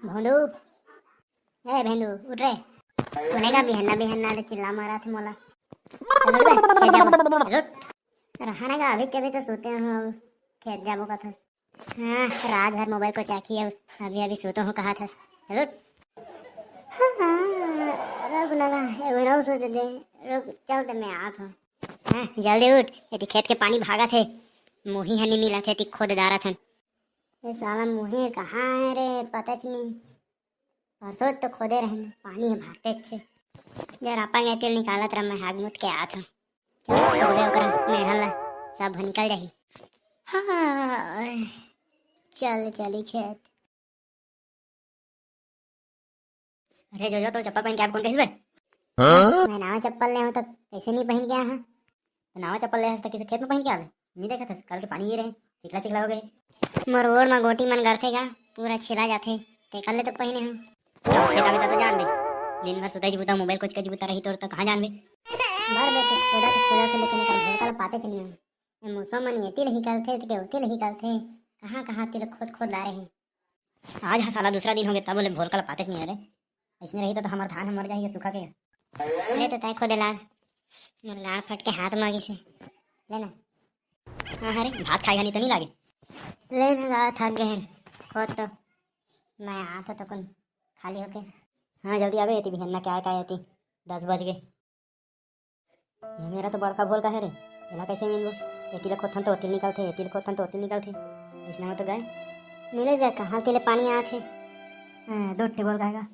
भोंदू ए भेंदू उठ रे कोने का बिहन्ना बिहन्ना रे चिल्ला मारा थे मोला चल उठ बे खेत जाबो चल उठ रहने का अभी कभी तो सोते हो खेत जाबो का था। हाँ रात भर मोबाइल को चाकी अब अभी अभी सोता हूँ कहा था चल उठ। हाँ रुक लगा एगो रहो सोच दे रुक चल तो मैं आत हूँ। हाँ जल्दी उठ यदि खेत के पानी भागा थे मुही हनी मिला थे ती खोद दारा था ये साला मुही कहाँ है रे पता नहीं परसों तो खोदे रहे पानी है भागते अच्छे जर आपा गए तेल निकालत रहा मैं हाग मुत के आत हूँ। चल खोदबे ओकरा मेढ़न ला सब निकल जाही। हाँ चल चली खेत। अरे जो तो चप्पल पहन के आप कौन कैसे मैं नावा चप्पल ले हूँ तो कैसे नहीं पहन गया हाँ तो नावा चप्पल ले तो किसी खेत में पहन के आवे नहीं देखा था कल के पानी ये रहे चिकला चिकला हो गए मोर ओर में गोटी मन गड़थेगा पूरा छिला जाते ते कल ले तो पहने हूँ खेत आवे तो जान बे दिन भर सुताई जीबूता मोबाइल कुछ का जीबूता रही तो कहाँ जान बे बार बे खोदा तो लेकिन कर भेड़ कल पाते चली हूँ मौसम मन येती रही कल थे के होती रही कल थे कहाँ तेरे खोद ला रहे हैं आज हाँ साला दूसरा दिन हो गया तब बोले भोर कल पाते नहीं अरे इसमें रही तो हमारा धान मर जाएगा सूखा के ले तो तय खोदे लाग मोर गाड़ फट के हाथ मांगी से लेना। हाँ अरे भात खाएगा नहीं तो नहीं लागे लेना गा थक गए खोद तो मैं आता तो कौन खाली होके। हाँ जल्दी आवे थी बिहन्ना क्या थी 10 बज गए ये मेरा तो बड़का भोल का है रे एला कैसे मिलबो एतिल खोथन तो ओतिल निकलथे एतिल खोथन तो ओतिल निकलथे इसना में तो गए मिले जा कहाँ के ले पानी आथे। दो टेबल गाएगा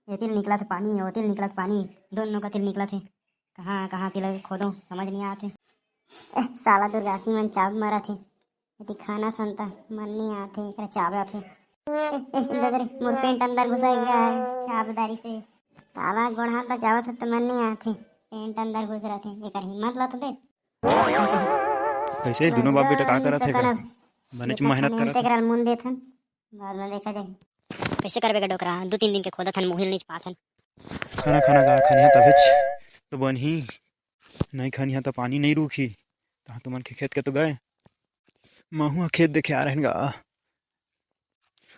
एतिल निकला था पानी ओतिल निकला था पानी दोनों का तिल निकला थे कहाँ तिल खोदो समझ नहीं आते साला दुर्गासी मन चाप मारा थे यदि खाना था मन नहीं आते एकरा चाप आते मोर पेंट अंदर घुसा गया है चापदारी से साला गोड़ हाथ चावत तो मन नहीं आते पेंट अंदर घुस रहे थे एक हिम्मत ला तो दे कैसे दोनों बाप बेटा का करत है का बने मेहनत करत है एकरा मुंह देथन बाद में देखा जाए कैसे करबे का डोकरा 2-3 दिन के खोदा थन मुहिल नहीं पाथन खाना खाना गा खनिया तबेच तो बनही नहीं खनिया तो पानी नहीं रुकी ता तो मन के खेत के तो गए महू खेत देखे आ रहन गा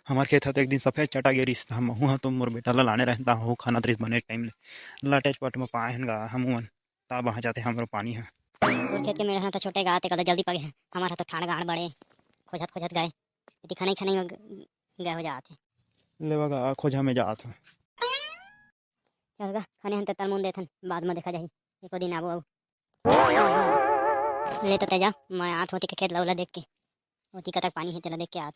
हमार खेत था तो एक दिन सफेद चटा गया रिश्ता महू तो मोर बेटा ला लाने रहता हो खाना तरीस बने टाइम ले लाटेज पट में पाए गा हम मन ता वहाँ जाते हमरो पानी है दूर खेत के मेरे तो छोटे गाते कल जल्दी पगे हैं हमारा तो ठाड़ गाड़ बड़े खोजत गए यदि खाने खाने में गए हो जाते लेवा गा खोजा में जात हो चल गा खाने हम तल मुंह देथन बाद में देखा जाही एको दिन आबो ले तो तेजा मैं आत होती के खेत लौला देख के होती कतक पानी है तेला देख के आत